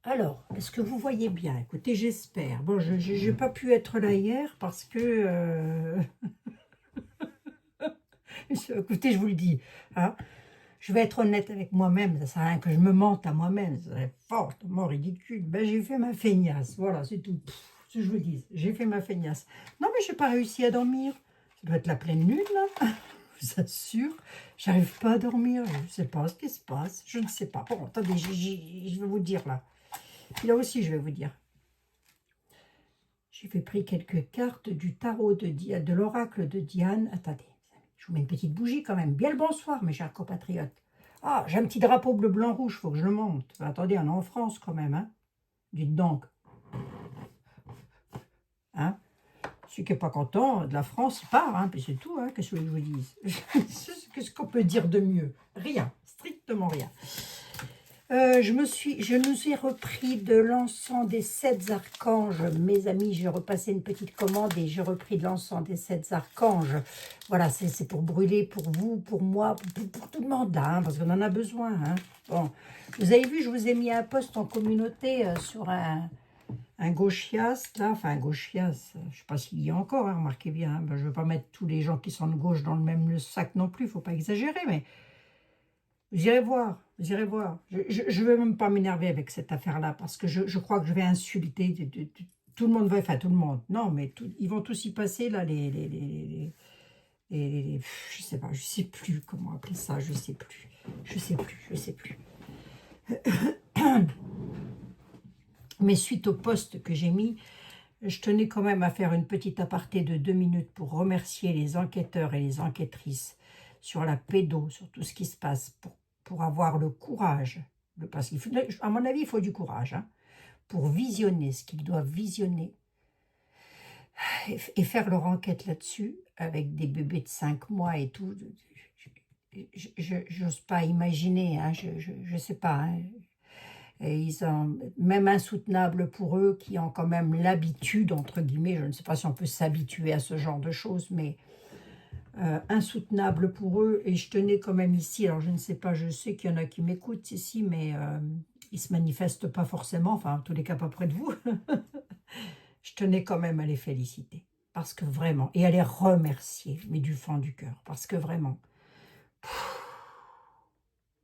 Alors, est-ce que vous voyez bien? Écoutez, j'espère. Bon, je n'ai pas pu être là hier parce que... écoutez, je vous le dis, hein, je vais être honnête avec moi-même. Ça sert à rien que je me mente à moi-même. Ça serait fortement ridicule. Ben, j'ai fait ma feignasse. Voilà, c'est tout. Ce que je vous dis, j'ai fait ma feignasse. Non, mais je n'ai pas réussi à dormir. Ça doit être la pleine lune, là. Je vous assure. J'arrive pas à dormir. Je ne sais pas ce qui se passe. Je ne sais pas. Bon, attendez, je vais vous dire, là. Là aussi, je vais vous dire. J'ai fait pris quelques cartes du tarot de l'oracle de Diane. Attendez, je vous mets une petite bougie quand même. Bien le bonsoir, mes chers compatriotes. Ah, j'ai un petit drapeau bleu, blanc, rouge, faut que je le monte. Attendez, on est en France quand même, hein. Dites donc. Hein. Celui qui n'est pas content de la France, il part, hein, puis c'est tout, hein, qu'est-ce que je vous dise. Qu'est-ce qu'on peut dire de mieux? Rien, strictement rien. Je nous ai repris de l'encens des 7 archanges, mes amis. J'ai repassé une petite commande et j'ai repris de l'encens des 7 archanges. Voilà, c'est pour brûler pour vous, pour moi, pour tout le monde, hein, parce qu'on en a besoin. Hein. Bon, vous avez vu, je vous ai mis un post en communauté sur un gauchias, là, enfin un gauchias, je ne sais pas s'il y a encore, hein, remarquez bien. Hein, ben, je ne veux pas mettre tous les gens qui sont de gauche dans le même sac non plus, il ne faut pas exagérer, mais... Vous irez voir, vous irez voir. Je ne vais même pas m'énerver avec cette affaire-là parce que je crois que je vais insulter tout le monde. Enfin, tout le monde. Non, mais ils vont tous y passer, là, je sais pas, je sais plus comment appeler ça, je sais plus. Je sais plus, je sais plus. Mais suite au post que j'ai mis, je tenais quand même à faire une petite aparté de 2 minutes pour remercier les enquêteurs et les enquêtrices sur la pédo, sur tout ce qui se passe, pour avoir le courage, parce qu'à mon avis, il faut du courage, hein, pour visionner ce qu'ils doivent visionner et faire leur enquête là-dessus, avec des bébés de 5 mois et tout. Je n'ose pas imaginer, hein, je sais pas, hein. Et ils ont, même insoutenable pour eux qui ont quand même l'habitude, entre guillemets, je ne sais pas si on peut s'habituer à ce genre de choses, mais insoutenable pour eux. Et je tenais quand même ici, alors je ne sais pas, je sais qu'il y en a qui m'écoutent ici, mais ils ne se manifestent pas forcément, enfin en tous les cas pas près de vous. Je tenais quand même à les féliciter, parce que vraiment, et à les remercier, mais du fond du cœur, parce que vraiment,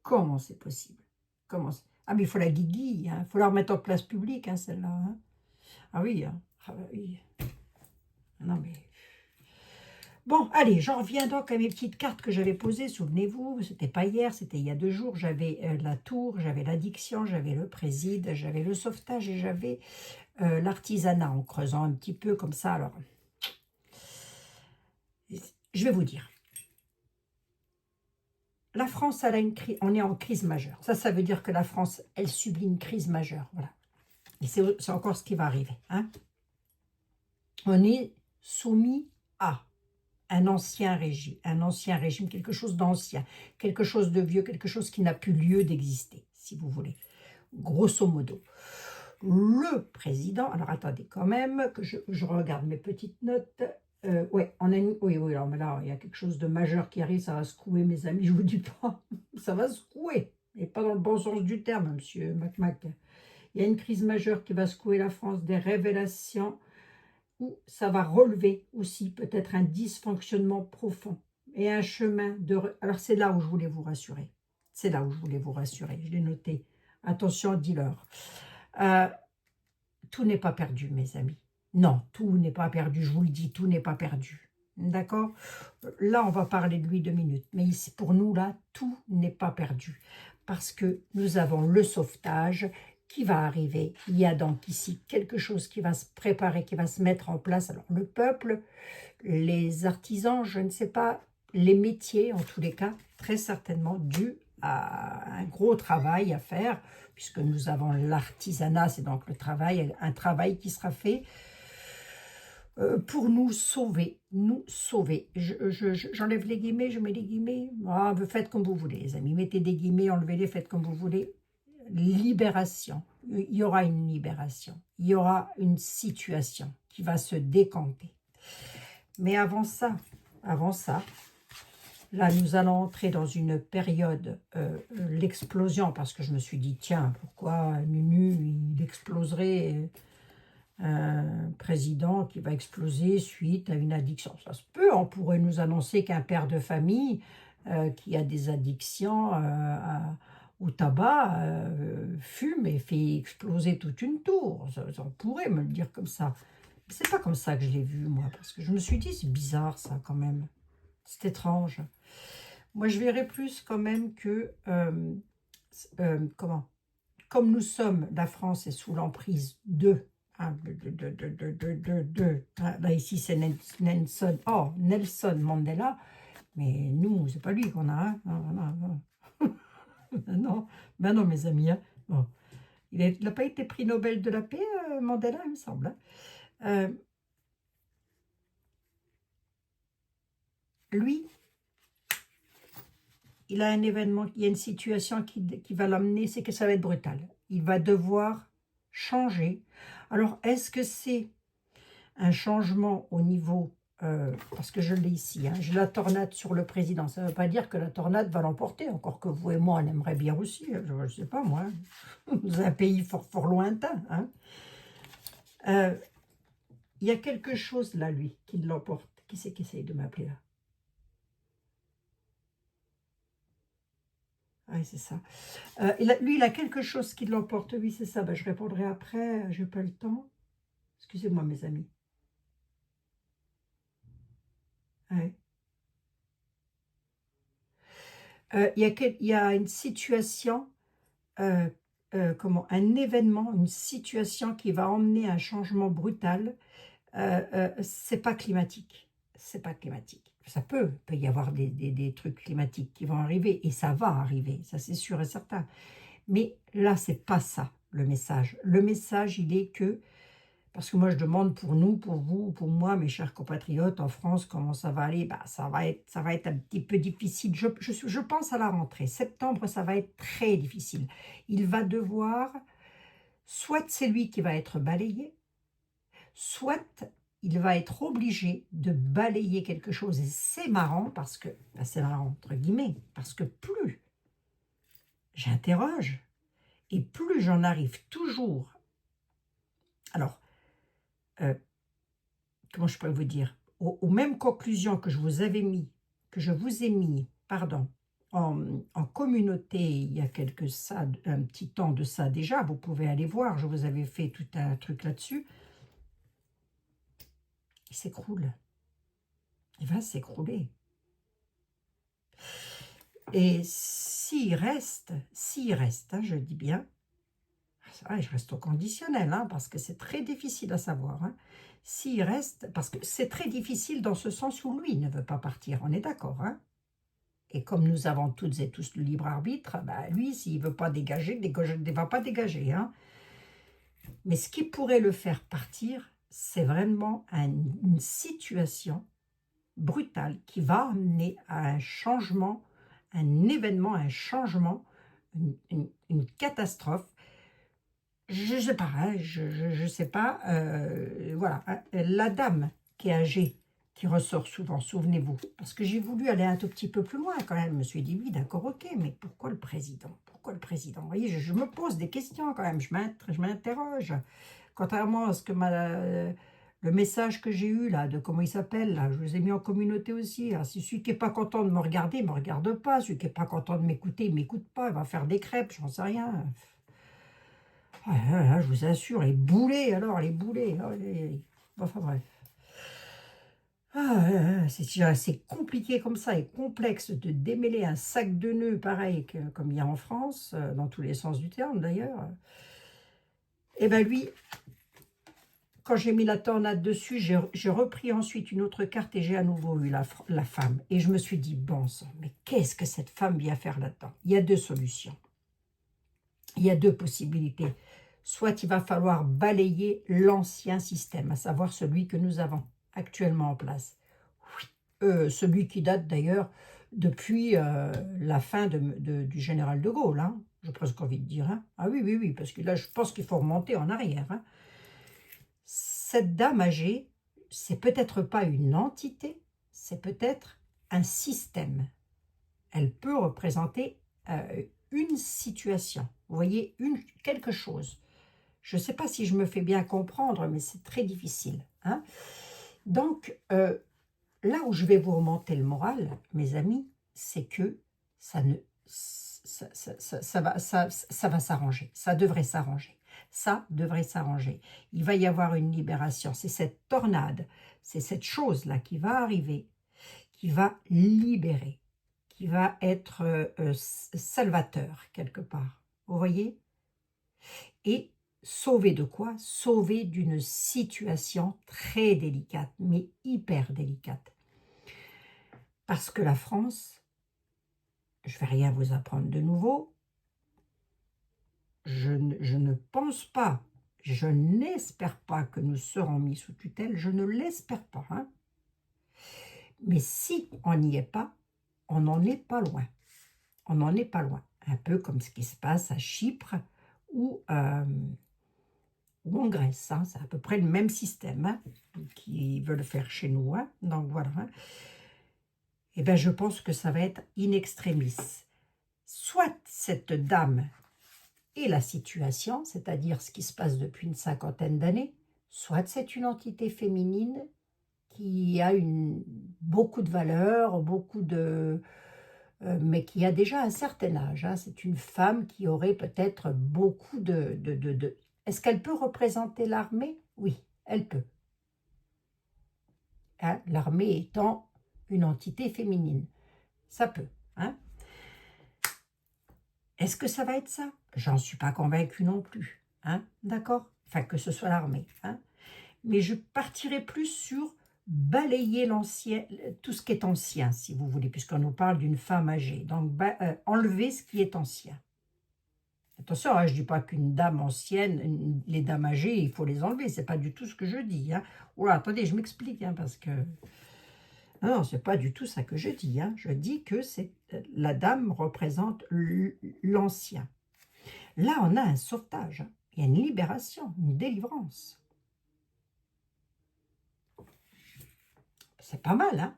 comment c'est possible? Comment Ah, mais il faut la guiguille, hein. Il faut la remettre en place publique, hein, celle-là. Hein. Ah oui, hein. Ah bah oui. Non, mais... Bon, allez, j'en reviens donc à mes petites cartes que j'avais posées. Souvenez-vous, c'était pas hier, c'était il y a 2 jours. J'avais la tour, j'avais l'addiction, j'avais le préside, j'avais le sauvetage et j'avais l'artisanat, en creusant un petit peu comme ça. Alors, je vais vous dire. La France, elle a une crise, on est en crise majeure. Ça veut dire que la France, elle subit une crise majeure. Voilà. Et c'est encore ce qui va arriver. Hein. On est soumis à un ancien régime, quelque chose d'ancien, quelque chose de vieux, quelque chose qui n'a plus lieu d'exister, si vous voulez. Grosso modo. Le président, alors attendez quand même, que je regarde mes petites notes. Ouais, on a une, oui, alors, mais là, il y a quelque chose de majeur qui arrive, ça va secouer, mes amis, je vous dis pas, ça va secouer, et pas dans le bon sens du terme, monsieur Mac. Il y a une crise majeure qui va secouer la France, des révélations, où ça va relever aussi peut-être un dysfonctionnement profond et un chemin de... Alors c'est là où je voulais vous rassurer, c'est là où je voulais vous rassurer, je l'ai noté, attention, dis-leur. Tout n'est pas perdu, mes amis. Non, tout n'est pas perdu, je vous le dis, tout n'est pas perdu. D'accord? Là, on va parler de lui 2 minutes. Mais ici, pour nous, là, tout n'est pas perdu. Parce que nous avons le sauvetage qui va arriver. Il y a donc ici quelque chose qui va se préparer, qui va se mettre en place. Alors, le peuple, les artisans, je ne sais pas, les métiers, en tous les cas, très certainement dû à un gros travail à faire, puisque nous avons l'artisanat, c'est donc le travail, un travail qui sera fait pour nous sauver, nous sauver. J'enlève les guillemets, je mets les guillemets. Ah, faites comme vous voulez, les amis. Mettez des guillemets, enlevez-les, faites comme vous voulez. Libération. Il y aura une libération. Il y aura une situation qui va se décanter. Mais avant ça, là, nous allons entrer dans une période, l'explosion, parce que je me suis dit, tiens, pourquoi Nunu, exploserait, un président qui va exploser suite à une addiction. Ça se peut, on pourrait nous annoncer qu'un père de famille qui a des addictions au tabac fume et fait exploser toute une tour. On pourrait me le dire comme ça. Mais c'est pas comme ça que je l'ai vu, moi, parce que je me suis dit, c'est bizarre ça quand même. C'est étrange. Moi, je verrais plus quand même que, comment, comme nous sommes, la France est sous l'emprise hein, là ici c'est Nelson Mandela, mais nous, c'est pas lui qu'on a, hein. Non, non, non. Non, ben non, mes amis, hein. Bon. Il n'a pas été prix Nobel de la paix, Mandela, il me semble, hein. Lui, il a un événement, il y a une situation qui va l'amener, c'est que ça va être brutal. Il va devoir changer. Alors, est-ce que c'est un changement au niveau, parce que je l'ai ici, hein, j'ai la tornade sur le président, ça ne veut pas dire que la tornade va l'emporter, encore que vous et moi, on aimerait bien aussi, je ne sais pas moi, dans un pays fort, fort lointain. Hein. Il y a quelque chose là, lui, qui l'emporte. Qui c'est qui essaye de m'appeler là? Oui, c'est ça. Lui, il a quelque chose qui l'emporte. Oui, c'est ça. Ben, je répondrai après. Je n'ai pas le temps. Excusez-moi, mes amis. Ouais. Il y a une situation, comment, un événement, une situation qui va emmener un changement brutal. C'est pas climatique. C'est pas climatique. Ça peut y avoir des trucs climatiques qui vont arriver, et ça va arriver, ça c'est sûr et certain. Mais là, c'est pas ça, le message. Le message, il est que, parce que moi, je demande pour nous, pour vous, pour moi, mes chers compatriotes en France, comment ça va aller. Bah, ça va être un petit peu difficile. Je pense à la rentrée. Septembre, ça va être très difficile. Il va devoir, soit c'est lui qui va être balayé, soit il va être obligé de balayer quelque chose. Et c'est marrant parce que, ben c'est marrant entre guillemets, parce que plus j'interroge et plus j'en arrive toujours. Alors, comment je pourrais vous dire, aux mêmes conclusions que je vous avais mis, que je vous ai mis, pardon, en communauté il y a un petit temps de ça déjà, vous pouvez aller voir, je vous avais fait tout un truc là-dessus, il s'écroule, il va s'écrouler. Et s'il reste, hein, je dis bien, je reste au conditionnel, hein, parce que c'est très difficile à savoir, hein. S'il reste, parce que c'est très difficile dans ce sens où lui ne veut pas partir, on est d'accord, hein. Et comme nous avons toutes et tous le libre arbitre, bah lui, s'il ne veut pas dégager, il ne va pas dégager, hein. Mais ce qui pourrait le faire partir, c'est vraiment une situation brutale qui va amener à un changement, un événement, un changement, une catastrophe. Je ne sais pas, hein, je sais pas. Voilà, hein, la dame qui est âgée, qui ressort souvent, souvenez-vous, parce que j'ai voulu aller un tout petit peu plus loin quand même. Je me suis dit, oui, d'accord, ok, mais pourquoi le président? Pourquoi le président? Vous voyez, je me pose des questions quand même, je m'interroge. Contrairement à ce que le message que j'ai eu là, de comment il s'appelle, là, je vous ai mis en communauté aussi. Là. Si celui qui n'est pas content de me regarder, il ne me regarde pas. Celui qui n'est pas content de m'écouter, il ne m'écoute pas. Il va faire des crêpes, j'en sais rien. Ah, là, je vous assure, les boulets, alors, les boulets. Enfin bref. C'est compliqué comme ça et complexe de démêler un sac de nœuds pareil comme il y a en France, dans tous les sens du terme d'ailleurs. Et bien lui, quand j'ai mis la tornade dessus, j'ai repris ensuite une autre carte et j'ai à nouveau eu la femme. Et je me suis dit, bon sang, mais qu'est-ce que cette femme vient faire là-dedans? Il y a deux solutions. Il y a deux possibilités. Soit il va falloir balayer l'ancien système, à savoir celui que nous avons actuellement en place. Oui. Celui qui date d'ailleurs depuis la fin du général de Gaulle, hein. J'ai presque envie de dire. Hein. Ah oui, oui, oui, parce que là, je pense qu'il faut remonter en arrière. Hein. Cette dame âgée, c'est peut-être pas une entité, c'est peut-être un système. Elle peut représenter une situation, vous voyez, quelque chose. Je ne sais pas si je me fais bien comprendre, mais c'est très difficile. Hein. Donc, là où je vais vous remonter le moral, mes amis, c'est que ça ne ça va s'arranger, ça devrait s'arranger, ça devrait s'arranger. Il va y avoir une libération, c'est cette tornade, c'est cette chose-là qui va arriver, qui va libérer, qui va être salvateur quelque part, vous voyez? Et sauver de quoi? Sauver d'une situation très délicate, mais hyper délicate. Parce que la France, je ne vais rien vous apprendre de nouveau, je ne pense pas, je n'espère pas que nous serons mis sous tutelle, je ne l'espère pas. Hein. Mais si on n'y est pas, on n'en est pas loin. On n'en est pas loin. Un peu comme ce qui se passe à Chypre ou en Grèce. Hein. C'est à peu près le même système hein, qu'ils veulent faire chez nous. Hein. Donc voilà. Hein. Eh bien, je pense que ça va être in extremis. Soit cette dame et la situation, c'est-à-dire ce qui se passe depuis une cinquantaine d'années, soit c'est une entité féminine qui a beaucoup de valeur, mais qui a déjà un certain âge. Hein. C'est une femme qui aurait peut-être beaucoup de... Est-ce qu'elle peut représenter l'armée? Oui, elle peut. Hein. L'armée étant une entité féminine. Ça peut. Hein. Est-ce que ça va être ça? J'en suis pas convaincue non plus. Hein. D'accord? Enfin, que ce soit l'armée. Hein. Mais je partirai plus sur balayer l'ancien, tout ce qui est ancien, si vous voulez, puisqu'on nous parle d'une femme âgée. Donc, enlever ce qui est ancien. Attention, hein, je ne dis pas qu'une dame ancienne, les dames âgées, il faut les enlever. Ce n'est pas du tout ce que je dis. Hein. Oula, attendez, je m'explique, hein, parce que... Non, ce n'est pas du tout ça que je dis. Hein. Je dis que la dame représente l'ancien. Là, on a un sauvetage. Hein. Il y a une libération, une délivrance. C'est pas mal, hein?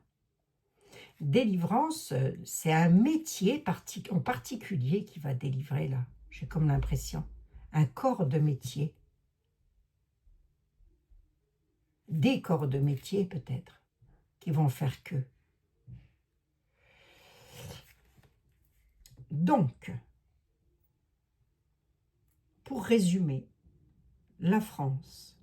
Délivrance, c'est un métier en particulier qui va délivrer, là. J'ai comme l'impression. Un corps de métier. Des corps de métier, peut-être, qui vont faire que. Donc, pour résumer, la France,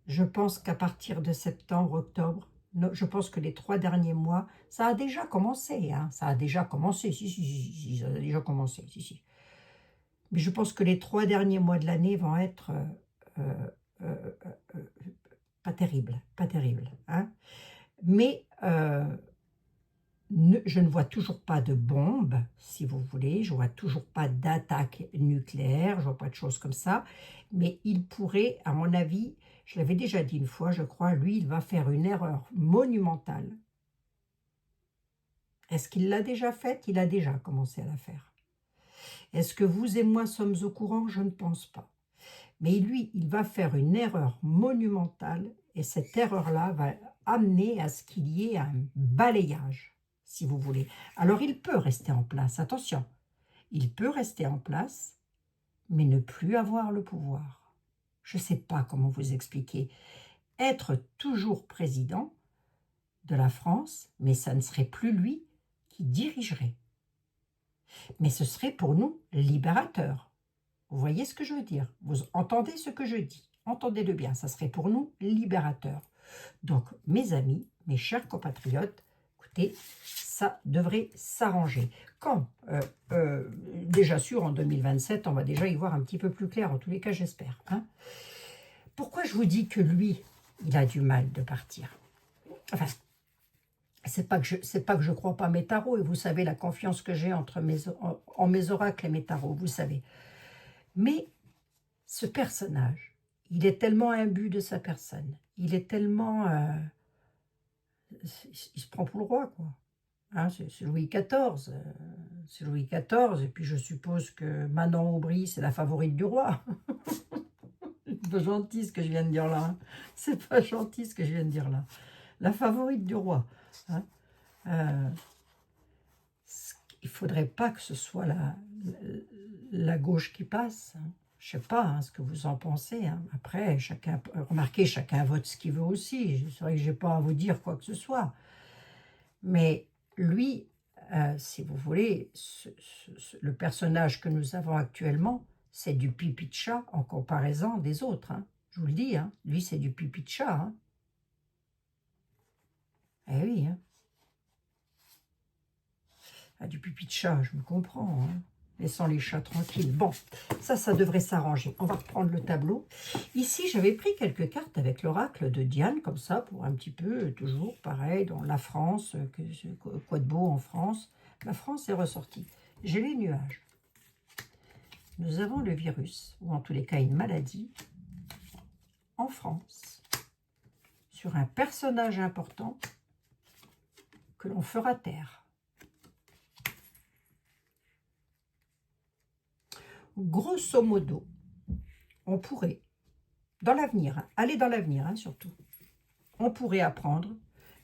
je pense qu'à partir de septembre, octobre, je pense que les 3 derniers mois, ça a déjà commencé, hein, ça a déjà commencé, si, ça a déjà commencé, si. Mais je pense que les 3 derniers mois de l'année vont être pas terribles, pas terribles. Hein. Mais je ne vois toujours pas de bombes, si vous voulez, je ne vois toujours pas d'attaque nucléaire, je ne vois pas de choses comme ça, mais il pourrait, à mon avis, je l'avais déjà dit une fois, je crois, lui, il va faire une erreur monumentale. Est-ce qu'il l'a déjà faite? Il a déjà commencé à la faire. Est-ce que vous et moi sommes au courant? Je ne pense pas. Mais lui, il va faire une erreur monumentale, et cette erreur-là va amener à ce qu'il y ait un balayage, si vous voulez. Alors, il peut rester en place, attention, il peut rester en place, mais ne plus avoir le pouvoir. Je ne sais pas comment vous expliquer. Être toujours président de la France, mais ça ne serait plus lui qui dirigerait. Mais ce serait pour nous libérateur. Vous voyez ce que je veux dire? Vous entendez ce que je dis? Entendez-le bien, ça serait pour nous libérateur. Donc, mes amis, mes chers compatriotes, écoutez, ça devrait s'arranger. Quand déjà sûr, en 2027, on va déjà y voir un petit peu plus clair, en tous les cas, j'espère. Hein. Pourquoi je vous dis que lui, il a du mal de partir? Enfin, c'est pas que je crois pas mes tarots, et vous savez la confiance que j'ai en mes oracles et mes tarots, vous savez. Mais ce personnage, il est tellement imbu de sa personne, il est tellement... il se prend pour le roi, quoi. Hein, c'est Louis XIV, c'est Louis XIV, et puis je suppose que Manon Aubry, c'est la favorite du roi. C'est pas gentil ce que je viens de dire là. Hein. C'est pas gentil ce que je viens de dire là. La favorite du roi. Hein. Il faudrait pas que ce soit la gauche qui passe. Hein. Je sais pas ce que vous en pensez. Après, remarquez, chacun vote ce qu'il veut aussi. C'est vrai que je n'ai pas à vous dire quoi que ce soit. Mais lui, si vous voulez, le personnage que nous avons actuellement, c'est du pipi de chat en comparaison des autres. Je vous le dis, lui, c'est du pipi de chat. Eh oui. Du pipi de chat, je me comprends. Laissant les chats tranquilles. Bon, ça devrait s'arranger. On va reprendre le tableau. Ici, j'avais pris quelques cartes avec l'oracle de Diane, comme ça, pour un petit peu, toujours pareil, dans la France, quoi de beau en France. La France est ressortie. J'ai les nuages. Nous avons le virus, ou en tous les cas une maladie, en France, sur un personnage important que l'on fera taire. Grosso modo, on pourrait, dans l'avenir, aller dans l'avenir surtout, on pourrait apprendre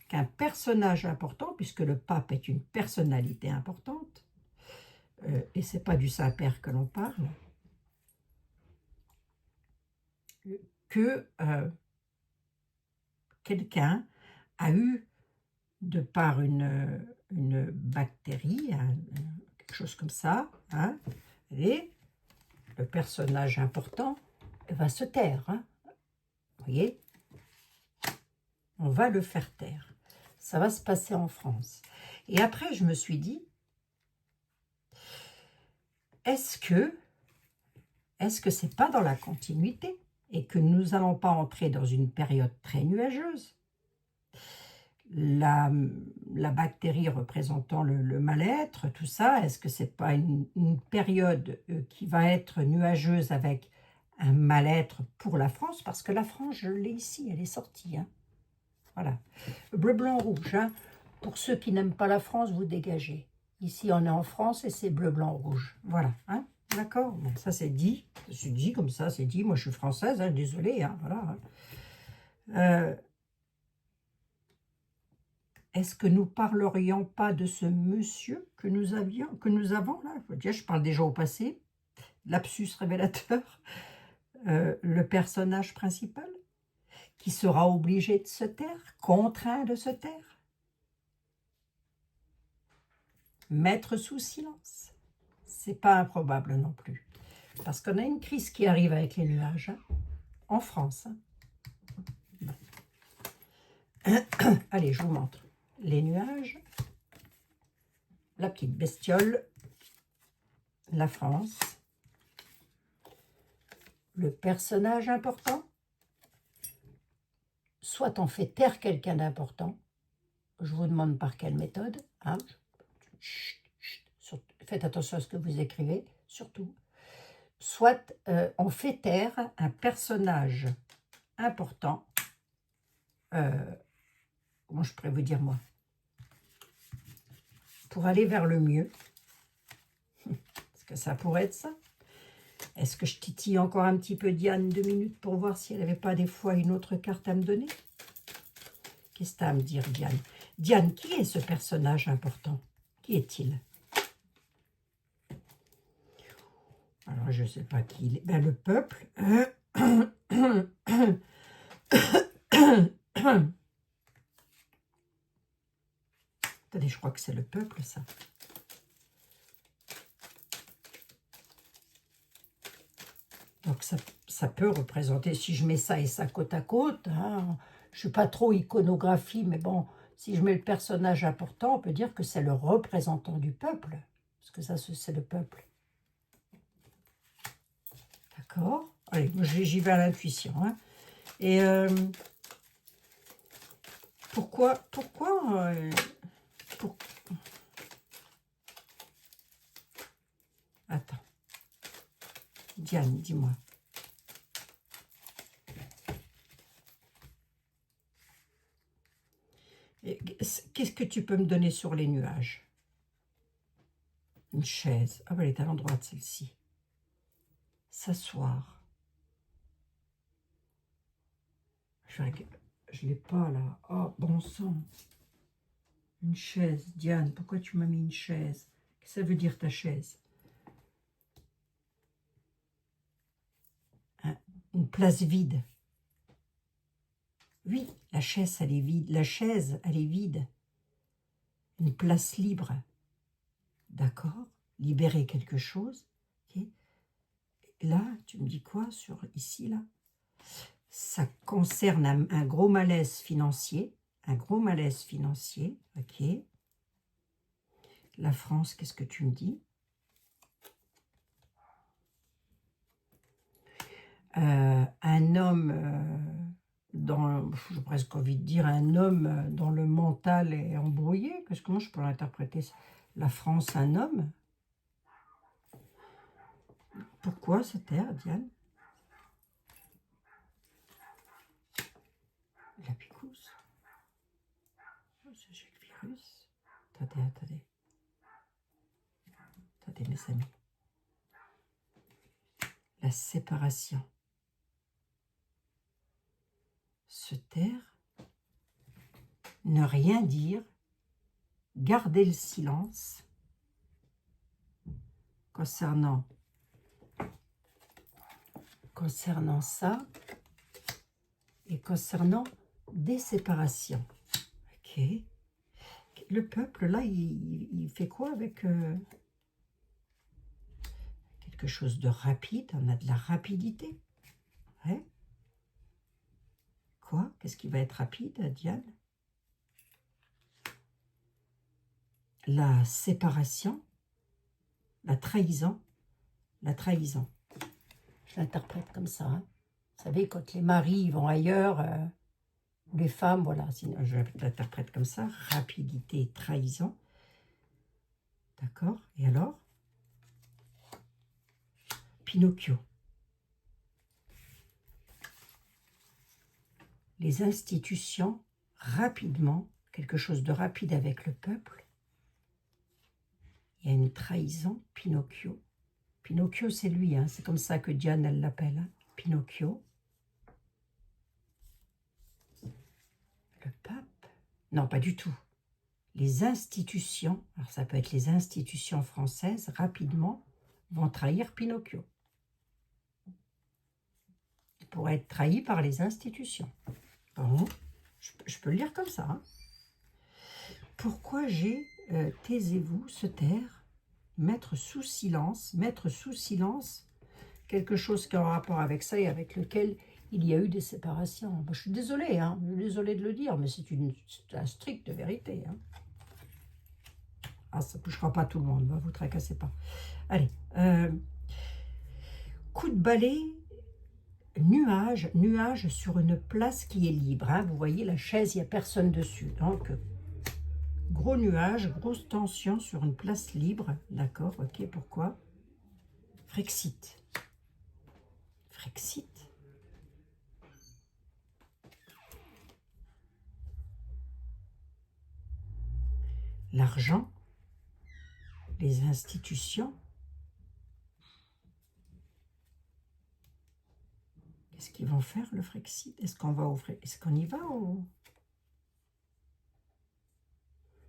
qu'un personnage important, puisque le pape est une personnalité importante, et c'est pas du Saint-Père que l'on parle, que quelqu'un a eu, de par une bactérie, quelque chose comme ça, et le personnage important va se taire. Vous voyez, on va le faire taire. Ça va se passer en France. Et après, je me suis dit, est-ce que c'est pas dans la continuité et que nous n'allons pas entrer dans une période très nuageuse? La bactérie représentant le mal-être, tout ça, est-ce que c'est pas une période qui va être nuageuse avec un mal-être pour la France? Parce que la France, je l'ai ici, elle est sortie. Voilà. Bleu, blanc, rouge. Pour ceux qui n'aiment pas la France, vous dégagez. Ici, on est en France et c'est bleu, blanc, rouge. Voilà. D'accord? Bon, ça, c'est dit. C'est dit comme ça, c'est dit. Moi, je suis française, désolée. Voilà. Est-ce que nous parlerions pas de ce monsieur que nous avons là? Je parle déjà au passé. Lapsus révélateur. Le personnage principal qui sera obligé de se taire, contraint de se taire. Mettre sous silence. C'est pas improbable non plus. Parce qu'on a une crise qui arrive avec les nuages, en France. Allez, je vous montre. Les nuages, la petite bestiole, la France, le personnage important, soit on fait taire quelqu'un d'important, je vous demande par quelle méthode, Chut, faites attention à ce que vous écrivez, surtout, soit on fait taire un personnage important, comment je pourrais vous dire moi, pour aller vers le mieux. Est-ce que ça pourrait être ça? Est-ce que je titille encore un petit peu Diane 2 minutes pour voir si elle n'avait pas des fois une autre carte à me donner? Qu'est-ce que tu as à me dire, Diane? Diane, qui est ce personnage important? Qui est-il? Alors, je ne sais pas qui il est. Ben, le peuple. Attendez, je crois que c'est le peuple, ça. Donc, ça peut représenter, si je mets ça et ça côte à côte, je ne suis pas trop iconographie, mais bon, si je mets le personnage important, on peut dire que c'est le représentant du peuple. Parce que ça, c'est le peuple. D'accord? Allez, j'y vais à l'intuition. Et pourquoi Attends. Diane, dis-moi. Qu'est-ce que tu peux me donner sur les nuages? Une chaise. Ah, elle est à l'endroit de celle-ci. S'asseoir. Je ne l'ai pas là. Oh, bon sang. Une chaise. Diane, pourquoi tu m'as mis une chaise? Qu'est-ce que ça veut dire ta chaise? une place vide. Oui, la chaise, elle est vide. La chaise, elle est vide. Une place libre. D'accord? Libérer quelque chose. Okay. Là, tu me dis quoi sur ici, là? Ça concerne un gros malaise financier. Un gros malaise financier. Ok. La France, qu'est-ce que tu me dis? Un homme, j'ai presque envie de dire, un homme dont le mental est embrouillé. Comment je peux l'interpréter ça? La France, un homme? Pourquoi ce terre, Diane? La picouse. Oh, c'est Jacques Virus. Attendez. Attendez, mes amis. La séparation. Se taire. Ne rien dire. Garder le silence. Concernant ça. Et concernant des séparations. Ok. Le peuple, là, il fait quoi avec quelque chose de rapide? On a de la rapidité. Ouais. Quoi? Qu'est-ce qui va être rapide, Diane? La séparation, la trahison. La trahison. Je l'interprète comme ça. Hein. Vous savez, quand les maris vont ailleurs, ou les femmes, voilà, sinon je l'interprète comme ça. Rapidité, trahison. D'accord? Et alors? Pinocchio. Les institutions, rapidement, quelque chose de rapide avec le peuple. Il y a une trahison, Pinocchio. Pinocchio, c'est lui, hein, c'est comme ça que Diane, elle l'appelle. Hein, Pinocchio. Le pape? Non, pas du tout. Les institutions, alors ça peut être les institutions françaises, rapidement, vont trahir Pinocchio. Il pourrait être trahi par les institutions. Bon, je peux le lire comme ça. Hein. Pourquoi j'ai taisez-vous, se taire, mettre sous silence quelque chose qui a un rapport avec ça et avec lequel il y a eu des séparations. Bon, je suis désolée, hein, je suis désolée de le dire, mais c'est la stricte vérité. Hein. Ah, ça ne touchera pas tout le monde, ne vous tracassez pas. Allez, coup de balai, nuage sur une place qui est libre. Hein. Vous voyez, la chaise, il n'y a personne dessus. Donc, gros nuage, grosse tension sur une place libre. D'accord, ok, pourquoi? Frexit. Frexit. L'argent, les institutions. Qu'est-ce qu'ils vont faire, le Frexit? Est-ce qu'on va Est-ce qu'on y va ou...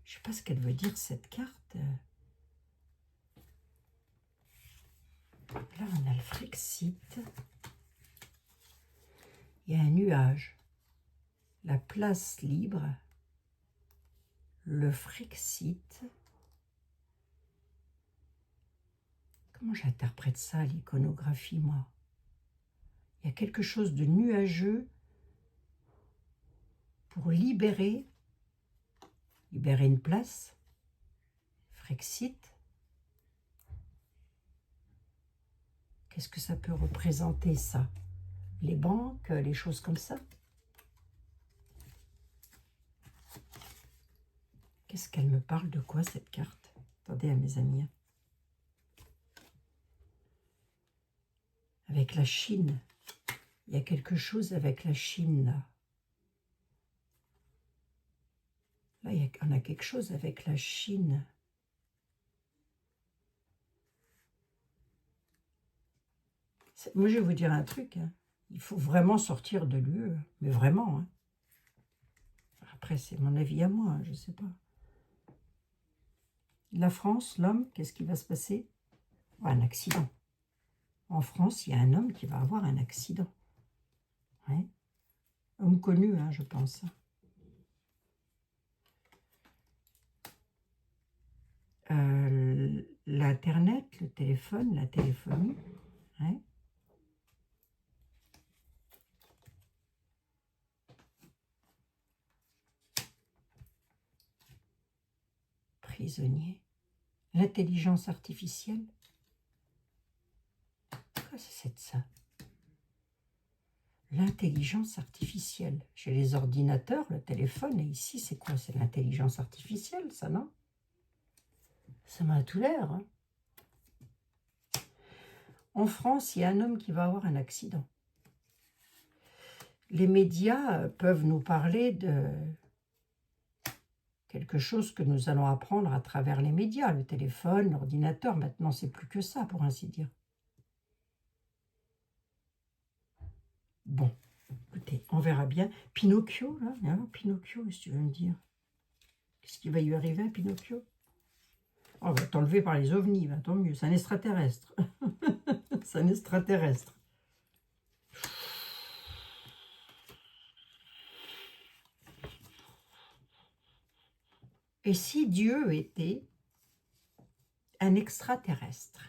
Je ne sais pas ce qu'elle veut dire, cette carte. Là, on a le Frexit. Il y a un nuage. La place libre. Le Frexit. Comment j'interprète ça, l'iconographie, moi? Il y a quelque chose de nuageux pour libérer une place. Frexit. Qu'est-ce que ça peut représenter, ça? Les banques, les choses comme ça? Qu'est-ce qu'elle me parle de quoi, cette carte? Attendez, mes amis. Avec la Chine. Il y a quelque chose avec la Chine, là. Là, on a quelque chose avec la Chine. Moi, je vais vous dire un truc. Hein. Il faut vraiment sortir de l'UE. Mais vraiment. Hein. Après, c'est mon avis à moi. Hein, je ne sais pas. La France, l'homme, qu'est-ce qui va se passer? Un accident. En France, il y a un homme qui va avoir un accident. Ouais. Homme connu, hein, je pense. L'Internet, le téléphone, la téléphonie. Ouais. Prisonnier. L'intelligence artificielle. Quoi c'est de ça? L'intelligence artificielle. Chez les ordinateurs, le téléphone, et ici, c'est quoi? C'est l'intelligence artificielle, ça, non? Ça m'a tout l'air. Hein. En France, il y a un homme qui va avoir un accident. Les médias peuvent nous parler de quelque chose que nous allons apprendre à travers les médias, le téléphone, l'ordinateur. Maintenant, c'est plus que ça, pour ainsi dire. Bon, écoutez, on verra bien. Pinocchio, là, hein, Pinocchio, qu'est-ce que tu veux me dire? Qu'est-ce qui va lui arriver à Pinocchio? Oh, on va t'enlever par les ovnis, bah, tant mieux. C'est un extraterrestre. C'est un extraterrestre. Et si Dieu était un extraterrestre?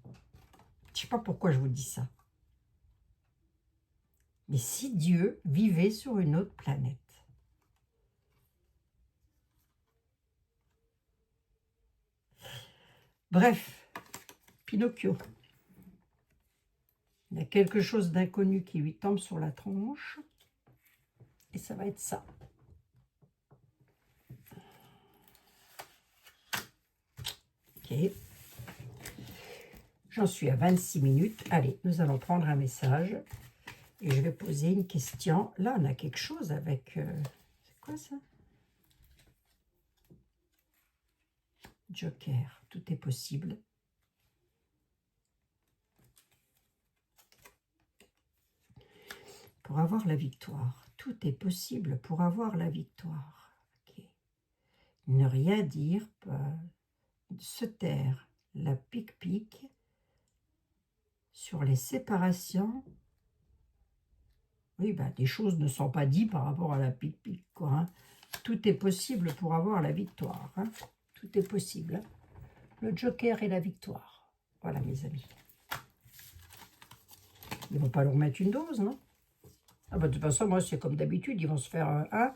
Je ne sais pas pourquoi je vous dis ça. Mais si Dieu vivait sur une autre planète? Bref, Pinocchio. Il y a quelque chose d'inconnu qui lui tombe sur la tronche. Et ça va être ça. Ok. J'en suis à 26 minutes. Allez, nous allons prendre un message. Et je vais poser une question. Là, on a quelque chose avec... c'est quoi ça? Joker. Tout est possible. Pour avoir la victoire. Tout est possible pour avoir la victoire. Okay. Ne rien dire, se taire, la pique-pique sur les séparations. Oui, ben, des choses ne sont pas dites par rapport à la pique-pique, quoi. Hein. Tout est possible pour avoir la victoire. Hein. Tout est possible. Hein. Le Joker et la victoire. Voilà, mes amis. Ils ne vont pas leur mettre une dose, non? Ah bah, de toute façon, moi, c'est comme d'habitude, ils vont se faire un.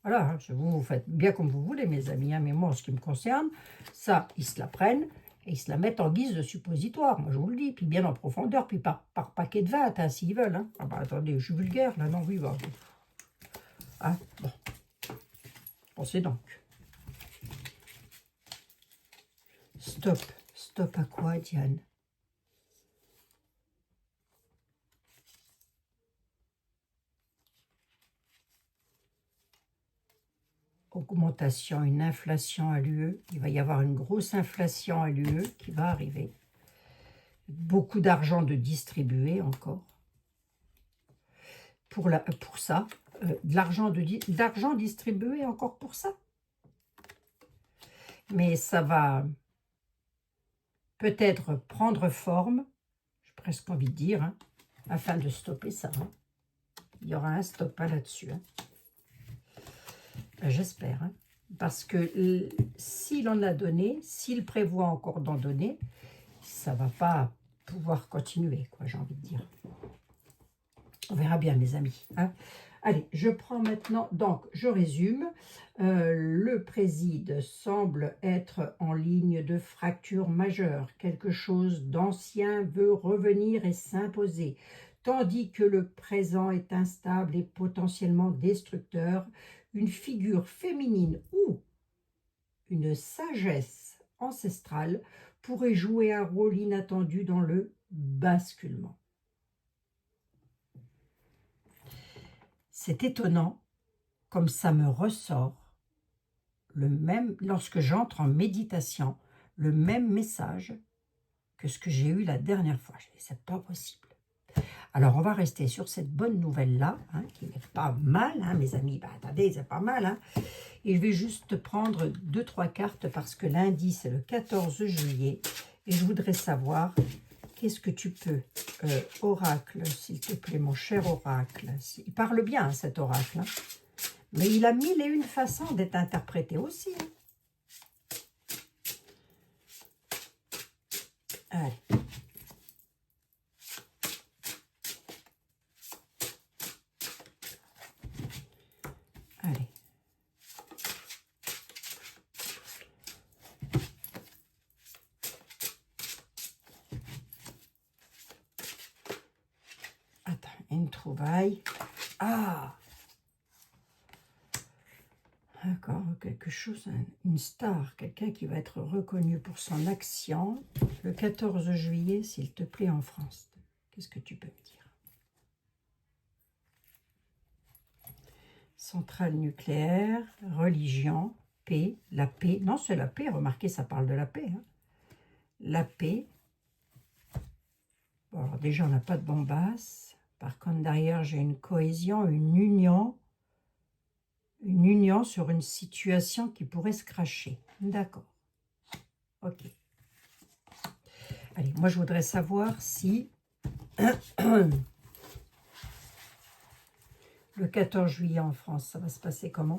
Voilà, hein, vous faites bien comme vous voulez, mes amis. Hein, mais moi, en ce qui me concerne, ça, ils se la prennent et ils se la mettent en guise de suppositoire. Moi, je vous le dis. Puis bien en profondeur, puis par paquet de 20, hein, s'ils veulent. Hein. Ah bah, attendez, je suis vulgaire, là, non, oui, bah. Ah, bon. Pensez donc. Stop. Stop à quoi, Diane? Augmentation, une inflation à l'UE. Il va y avoir une grosse inflation à l'UE qui va arriver. Beaucoup d'argent de distribuer encore. Pour ça. De l'argent distribué encore pour ça. Mais ça va peut-être prendre forme, j'ai presque envie de dire, hein, afin de stopper ça. Hein. Il y aura un stop là-dessus. Hein. J'espère. Hein. Parce que s'il en a donné, s'il prévoit encore d'en donner, ça ne va pas pouvoir continuer, quoi, j'ai envie de dire. On verra bien, mes amis. Hein. Allez, je prends maintenant, donc je résume. Le préside semble être en ligne de fracture majeure. Quelque chose d'ancien veut revenir et s'imposer. Tandis que le présent est instable et potentiellement destructeur, une figure féminine ou une sagesse ancestrale pourrait jouer un rôle inattendu dans le basculement. C'est étonnant, comme ça me ressort, lorsque j'entre en méditation, le même message que ce que j'ai eu la dernière fois. Je dis, c'est pas possible. Alors, on va rester sur cette bonne nouvelle-là, hein, qui n'est pas mal, hein, mes amis. Ben, attendez, c'est pas mal. Hein. Et je vais juste prendre 2-3 cartes parce que lundi, c'est le 14 juillet. Et je voudrais savoir Qu'est-ce que tu peux oracle, s'il te plaît, mon cher oracle. Il parle bien, hein, cet oracle. Hein. Mais il a 1001 façons d'être interprété aussi. Hein. Allez. Allez. Attends, une trouvaille. Ah! D'accord, quelque chose, une star, quelqu'un qui va être reconnu pour son action. Le 14 juillet, s'il te plaît, en France. Qu'est-ce que tu peux me dire? Centrale nucléaire, religion, paix, la paix. Non, c'est la paix, remarquez, ça parle de la paix. Hein. La paix. Bon, alors déjà, on n'a pas de bombasse. Par contre, derrière, j'ai une cohésion, une union sur une situation qui pourrait se cracher. D'accord. Ok. Allez, moi, je voudrais savoir si le 14 juillet en France, ça va se passer comment?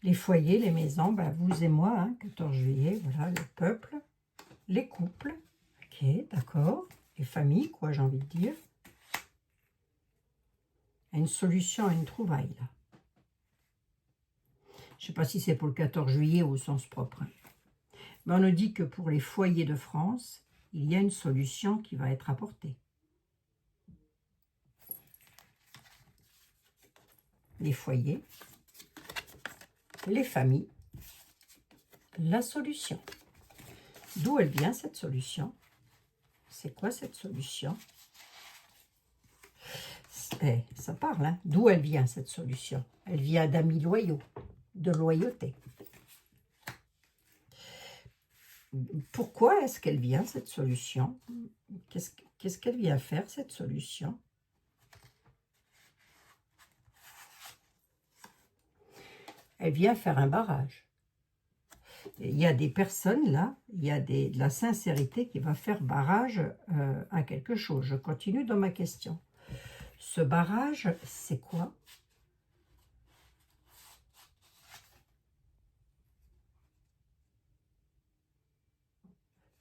Les foyers, les maisons, ben vous et moi, hein, 14 juillet, voilà, le peuple, les couples, ok, d'accord, les familles, quoi, j'ai envie de dire. Une solution à une trouvaille, là. Je ne sais pas si c'est pour le 14 juillet au sens propre. Hein. Mais on nous dit que pour les foyers de France, il y a une solution qui va être apportée. Les foyers, les familles, la solution. D'où elle vient cette solution? C'est quoi cette solution? Ça parle, hein? D'où elle vient cette solution? Elle vient d'amis loyaux, de loyauté. Pourquoi est-ce qu'elle vient cette solution? Qu'est-ce qu'elle vient faire cette solution? Elle vient faire un barrage. Il y a des personnes là, il y a de la sincérité qui va faire barrage à quelque chose. Je continue dans ma question. Ce barrage, c'est quoi?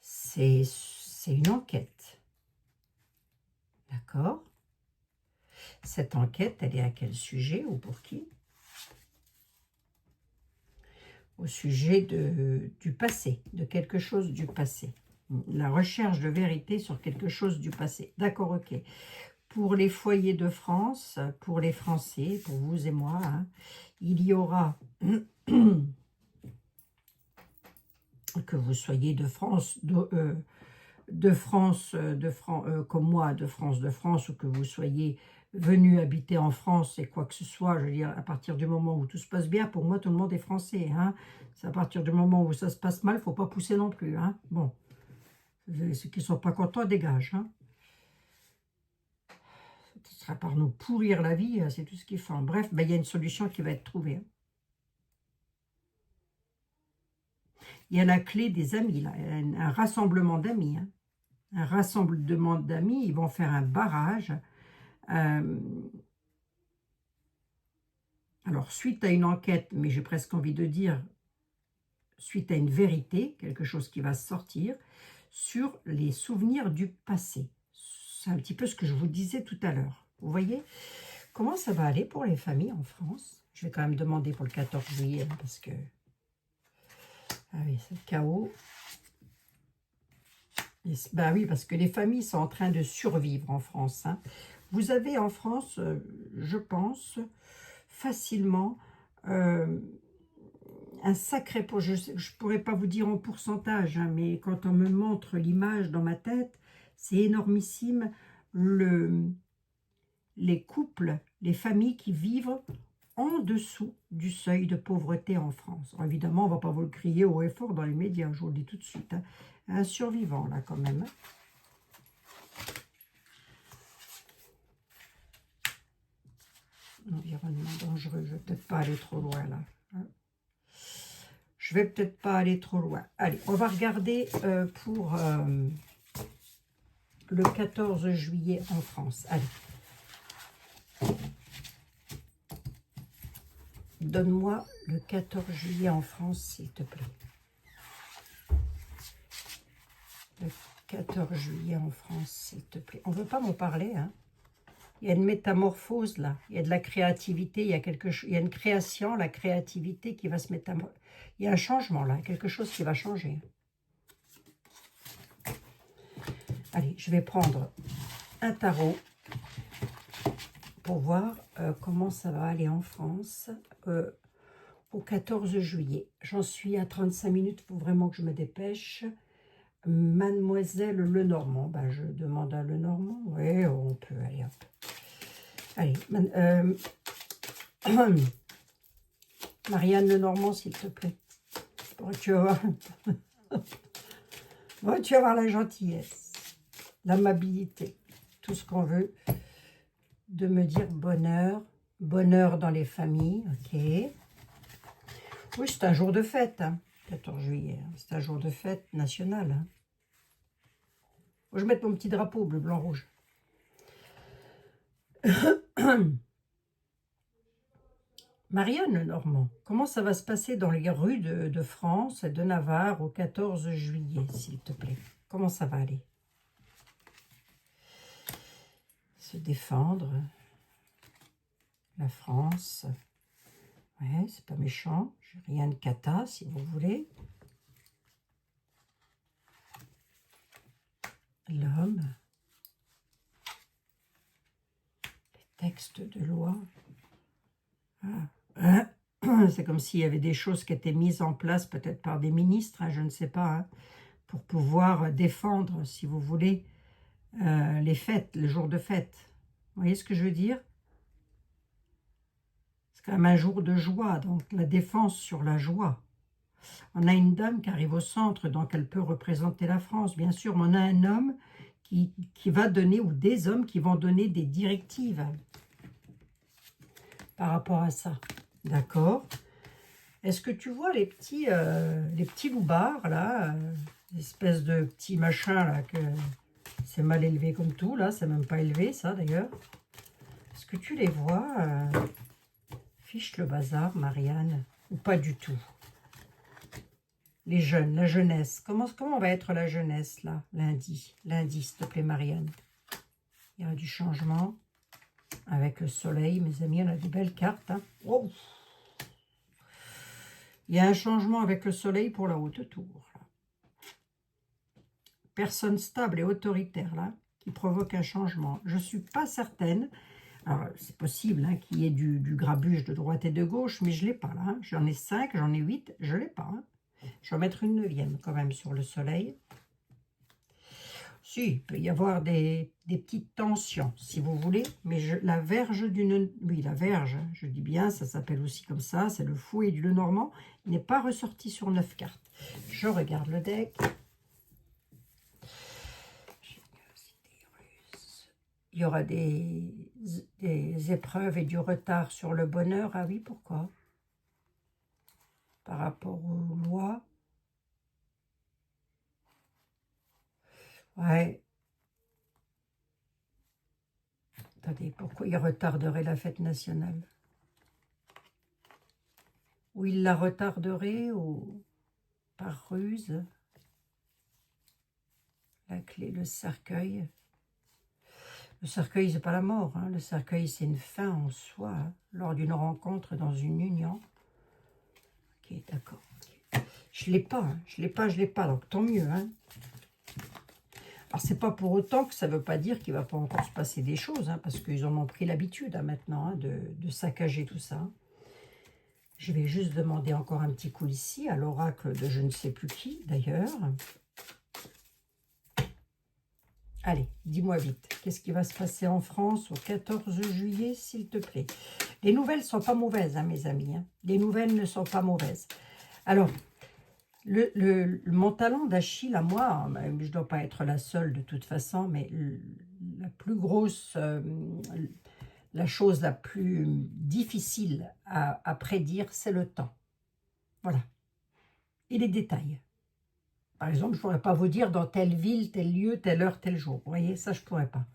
C'est une enquête. D'accord? Cette enquête, elle est à quel sujet ou pour qui? Au sujet du passé, de quelque chose du passé. La recherche de vérité sur quelque chose du passé. D'accord, ok. Pour les foyers de France, pour les Français, pour vous et moi, hein, il y aura, que vous soyez de France, comme moi, de France, ou que vous soyez venu habiter en France et quoi que ce soit, je veux dire, à partir du moment où tout se passe bien, pour moi, tout le monde est français. Hein. C'est à partir du moment où ça se passe mal, il ne faut pas pousser non plus. Hein. Bon, ceux qui ne sont pas contents, dégagent. Hein. Ce sera par nous pourrir la vie, c'est tout ce qu'ils font. Bref, ben, il y a une solution qui va être trouvée. Hein. Il y a la clé des amis, là, un rassemblement d'amis. Hein. Un rassemblement d'amis, ils vont faire un barrage. Alors, suite à une enquête, mais j'ai presque envie de dire, suite à une vérité, quelque chose qui va sortir, sur les souvenirs du passé. C'est un petit peu ce que je vous disais tout à l'heure. Vous voyez comment ça va aller pour les familles en France? Je vais quand même demander pour le 14 juillet, parce que... Ah oui, c'est le chaos. Ben oui, parce que les familles sont en train de survivre en France. Hein. Vous avez en France, je pense, facilement un sacré... Je ne pourrais pas vous dire en pourcentage, hein, mais quand on me montre l'image dans ma tête, c'est énormissime. Les couples, les familles qui vivent en dessous du seuil de pauvreté en France. Alors, évidemment, on ne va pas vous le crier haut et fort dans les médias, je vous le dis tout de suite. Hein. Un survivant, là, quand même. Environnement dangereux, je ne vais peut-être pas aller trop loin, là. Hein. Je vais peut-être pas aller trop loin. Allez, on va regarder pour le 14 juillet en France. Allez. Donne-moi le 14 juillet en France, s'il te plaît. Le 14 juillet en France, s'il te plaît. On ne veut pas m'en parler, hein. Il y a une métamorphose, là. Il y a de la créativité, il y a quelque chose, il y a une création, la créativité qui va se métamorphoser. Il y a un changement, là, quelque chose qui va changer. Allez, je vais prendre un tarot pour voir comment ça va aller en France au 14 juillet. J'en suis à 35 minutes, il faut vraiment que je me dépêche. Mademoiselle Lenormand, ben, je demande à Lenormand. Oui, on peut, allez hop. Allez, Marianne Lenormand, s'il te plaît. Bon, tu vas voir. Bon, tu vas voir la gentillesse, l'amabilité, tout ce qu'on veut, de me dire bonheur, bonheur dans les familles, ok. Oui, c'est un jour de fête, hein, 14 juillet, hein, c'est un jour de fête nationale. Hein. Faut que je mette mon petit drapeau bleu, blanc, rouge. Marianne Lenormand, comment ça va se passer dans les rues de France et de Navarre au 14 juillet, s'il te plaît? Comment ça va aller? Se défendre, la France, ouais, c'est pas méchant, j'ai rien de cata, si vous voulez. L'homme, les textes de loi. Ah. C'est comme s'il y avait des choses qui étaient mises en place, peut-être par des ministres, hein, je ne sais pas, hein, pour pouvoir défendre, si vous voulez, les fêtes, les jours de fête. Vous voyez ce que je veux dire? C'est quand même un jour de joie, donc la défense sur la joie. On a une dame qui arrive au centre, donc elle peut représenter la France, bien sûr, mais on a un homme qui va donner, ou des hommes qui vont donner des directives par rapport à ça. D'accord? Est-ce que tu vois les petits loupards, là, l'espèce de petits machins, là, que c'est mal élevé comme tout, là, c'est même pas élevé, ça, d'ailleurs. Est-ce que tu les vois Fiche le bazar, Marianne, ou pas du tout? Les jeunes, la jeunesse. Comment va être la jeunesse, là, lundi? Lundi, s'il te plaît, Marianne. Il y a du changement avec le soleil, mes amis, on a des belles cartes. Hein. Oh. Il y a un changement avec le soleil pour la haute tour. Là. Personne stable et autoritaire, là, qui provoque un changement. Je ne suis pas certaine. Alors, c'est possible hein, qu'il y ait du grabuge de droite et de gauche, mais je ne l'ai pas, là. Hein. J'en ai 5, j'en ai 8, je ne l'ai pas. Hein. Je vais mettre une 9e, quand même, sur le soleil. Si, il peut y avoir des petites tensions, si vous voulez, mais la verge d'une... Oui, la verge, je dis bien, ça s'appelle aussi comme ça, c'est le fouet du Lenormand. Il n'est pas ressorti sur 9 cartes. Je regarde le deck. Il y aura des épreuves et du retard sur le bonheur. Ah oui, pourquoi? Par rapport aux lois. Ouais. Attendez, pourquoi il retarderait la fête nationale? Ou il la retarderait ou par ruse? La clé, le cercueil. Le cercueil, c'est pas la mort. Hein. Le cercueil, c'est une fin en soi, hein, lors d'une rencontre dans une union. Ok, d'accord. Okay. Je l'ai pas, hein. Je l'ai pas, donc tant mieux. Hein. Alors, c'est pas pour autant que ça veut pas dire qu'il va pas encore se passer des choses, hein, parce qu'ils en ont pris l'habitude hein, maintenant hein, de saccager tout ça. Je vais juste demander encore un petit coup ici, à l'oracle de je ne sais plus qui, d'ailleurs. Allez, dis-moi vite, qu'est-ce qui va se passer en France au 14 juillet, s'il te plaît? Les nouvelles ne sont pas mauvaises, hein, mes amis. Hein. Les nouvelles ne sont pas mauvaises. Alors, mon talent d'Achille à moi, je ne dois pas être la seule de toute façon, mais la plus grosse, la chose la plus difficile à prédire, c'est le temps. Voilà. et les détails. Par exemple, je ne pourrais pas vous dire dans telle ville, tel lieu, telle heure, tel jour. Vous voyez, ça, je ne pourrais pas.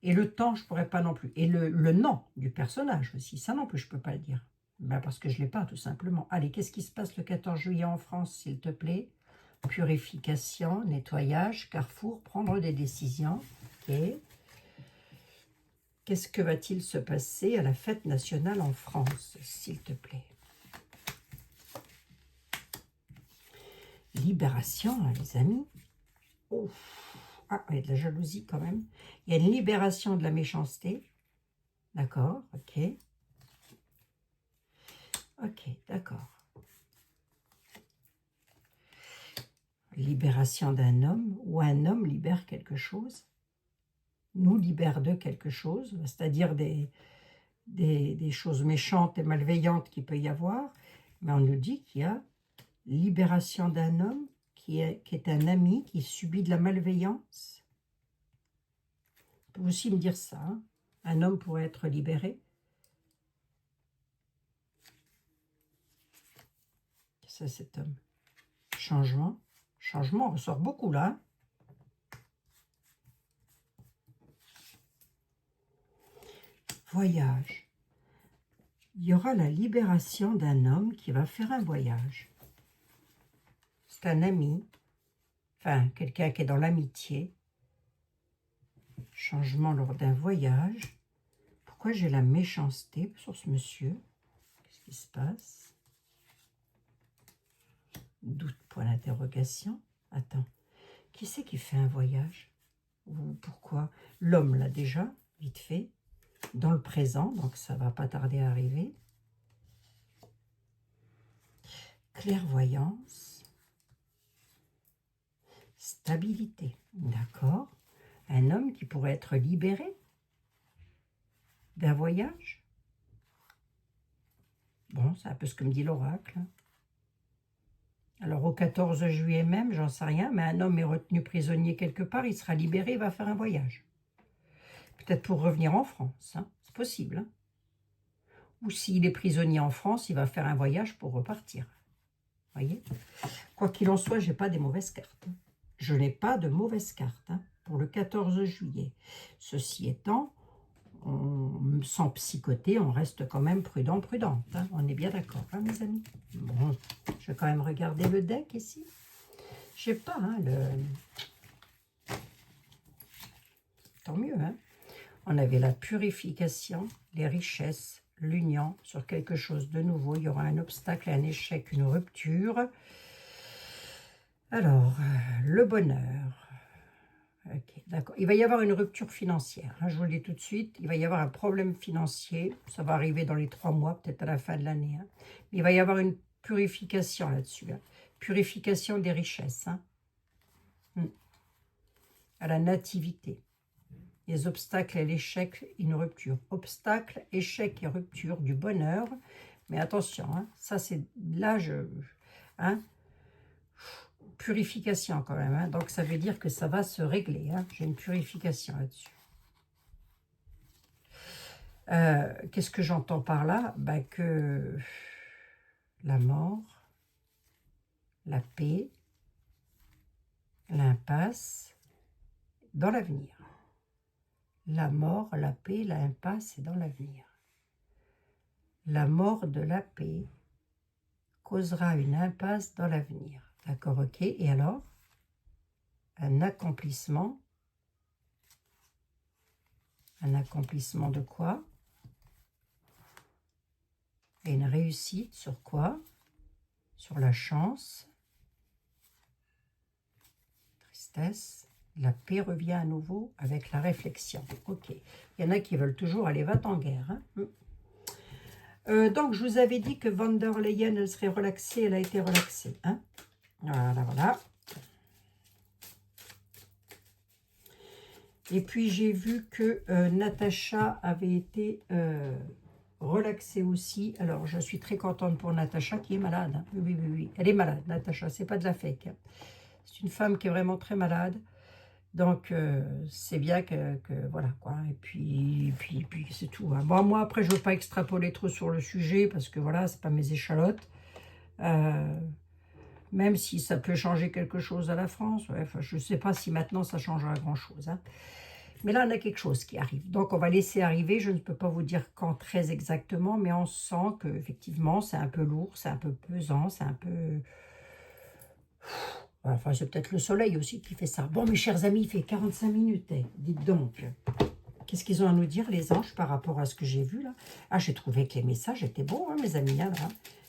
Et le temps, je ne pourrais pas non plus. Et le nom du personnage aussi, ça non plus, je ne peux pas le dire. Ben parce que je ne l'ai pas, tout simplement. Allez, qu'est-ce qui se passe le 14 juillet en France, s'il te plaît? Purification, nettoyage, carrefour, prendre des décisions. Ok. Qu'est-ce que va-t-il se passer à la fête nationale en France, s'il te plaît? Libération, hein, les amis. Oh. Ah, il y a de la jalousie quand même. Il y a une libération de la méchanceté. D'accord, ok. Ok, d'accord. Libération d'un homme, ou un homme libère quelque chose, nous libère de quelque chose, c'est-à-dire des choses méchantes et malveillantes qu'il peut y avoir, mais on nous dit qu'il y a libération d'un homme qui est un ami qui subit de la malveillance. On peut aussi me dire ça, hein. Un homme pourrait être libéré. C'est cet homme. Changement. Changement, on ressort beaucoup là. Voyage. Il y aura la libération d'un homme qui va faire un voyage. C'est un ami, enfin quelqu'un qui est dans l'amitié. Changement lors d'un voyage. Pourquoi j'ai la méchanceté sur ce monsieur? Qu'est-ce qui se passe? Doute, point d'interrogation. Attends, qui c'est qui fait un voyage? Ou pourquoi? L'homme l'a déjà, vite fait, dans le présent, donc ça va pas tarder à arriver. Clairvoyance. Stabilité, d'accord. Un homme qui pourrait être libéré d'un voyage. Bon, c'est un peu ce que me dit l'oracle. Alors au 14 juillet même, j'en sais rien, mais un homme est retenu prisonnier quelque part, il sera libéré, il va faire un voyage. Peut-être pour revenir en France, hein, c'est possible. Hein. Ou s'il est prisonnier en France, il va faire un voyage pour repartir. Voyez? Quoi qu'il en soit, je n'ai pas des mauvaises cartes. Je n'ai pas de mauvaises cartes hein, pour le 14 juillet. Ceci étant, sans psychoter, on reste quand même prudente. Hein. On est bien d'accord, hein, mes amis? Bon, je vais quand même regarder le deck ici. Je sais pas, hein, tant mieux. Hein. On avait la purification, les richesses, l'union sur quelque chose de nouveau. Il y aura un obstacle, un échec, une rupture. Alors, le bonheur. Ok, d'accord. Il va y avoir une rupture financière. Hein, je vous le dis tout de suite. Il va y avoir un problème financier. Ça va arriver dans les 3 mois, peut-être à la fin de l'année. Hein. Il va y avoir une purification là-dessus. Hein. Purification des richesses. Hein. À la nativité. Les obstacles et l'échec, une rupture. Obstacles, échec et rupture du bonheur. Mais attention, hein, ça c'est là, hein, purification quand même. Hein, donc ça veut dire que ça va se régler. Hein, j'ai une purification là-dessus. Qu'est-ce que j'entends par là? Ben que la mort, la paix, l'impasse dans l'avenir. La mort, la paix, l'impasse est dans l'avenir. La mort de la paix causera une impasse dans l'avenir. D'accord, ok. Et alors? Un accomplissement. Un accomplissement de quoi? Et une réussite sur quoi? Sur la chance. Tristesse. La paix revient à nouveau avec la réflexion. Ok. Il y en a qui veulent toujours aller va-t-en-guerre. Hein. Donc, je vous avais dit que Van der Leyen, elle serait relaxée. Elle a été relaxée. Hein. Voilà. Et puis, j'ai vu que Natacha avait été relaxée aussi. Alors, je suis très contente pour Natacha qui est malade. Hein. Oui. Elle est malade, Natacha. C'est pas de la fake. Hein. C'est une femme qui est vraiment très malade. Donc, c'est bien que voilà, quoi. Et puis c'est tout. Hein. Bon, moi, après, je ne veux pas extrapoler trop sur le sujet, parce que, voilà, c'est pas mes échalotes. Mais Même si ça peut changer quelque chose à la France. Ouais, enfin, je ne sais pas si maintenant ça changera grand-chose. Hein. Mais là, on a quelque chose qui arrive. Donc, on va laisser arriver. Je ne peux pas vous dire quand très exactement, mais on sent qu'effectivement, c'est un peu lourd, c'est un peu pesant, c'est un peu... Enfin, c'est peut-être le soleil aussi qui fait ça. Bon, mes chers amis, il fait 45 minutes. Dites donc, qu'est-ce qu'ils ont à nous dire, les anges, par rapport à ce que j'ai vu, là? Ah, j'ai trouvé que les messages étaient bons, hein, mes amis, là.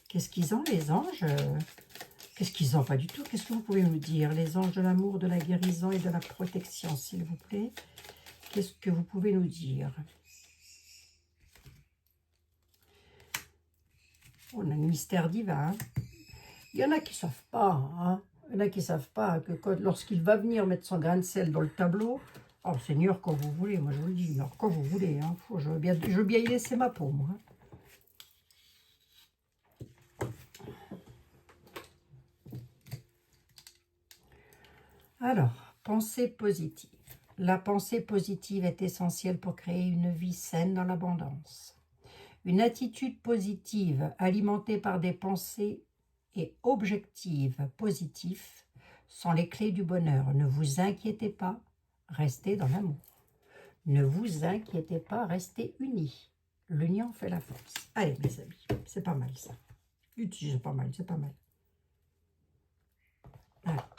Qu'est-ce qu'ils ont, les anges? Qu'est-ce qu'ils ont? Pas du tout. Qu'est-ce que vous pouvez nous dire? Les anges de l'amour, de la guérison et de la protection, s'il vous plaît. Qu'est-ce que vous pouvez nous dire? On a le mystère divin. Il y en a qui ne savent pas, hein. Il y en a qui ne savent pas que lorsqu'il va venir mettre son grain de sel dans le tableau, oh Seigneur, quand vous voulez, moi je vous le dis, alors, quand vous voulez, hein, je veux bien y laisser ma peau, moi. Alors, pensée positive. La pensée positive est essentielle pour créer une vie saine dans l'abondance. Une attitude positive alimentée par des pensées et objectifs positifs sont les clés du bonheur. Ne vous inquiétez pas, restez dans l'amour. Ne vous inquiétez pas, restez unis. L'union fait la force. Allez, mes amis, c'est pas mal ça. C'est pas mal, c'est pas mal. Alors.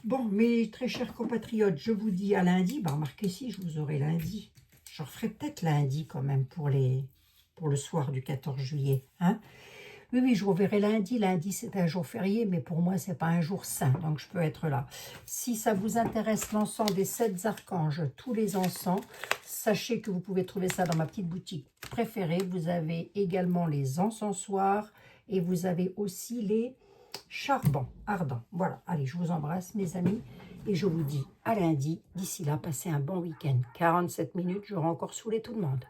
Bon, mes très chers compatriotes, je vous dis à lundi. Bah, remarquez si, je vous aurai lundi. Je referai peut-être lundi quand même pour le soir du 14 juillet. Hein? Oui, je vous verrai lundi. Lundi, c'est un jour férié, mais pour moi, ce n'est pas un jour saint, donc je peux être là. Si ça vous intéresse, l'encens des 7 archanges, tous les encens, sachez que vous pouvez trouver ça dans ma petite boutique préférée. Vous avez également les encensoirs et vous avez aussi les charbons ardents. Voilà, allez, je vous embrasse, mes amis, et je vous dis à lundi. D'ici là, passez un bon week-end. 47 minutes, j'aurai encore saoulé tout le monde.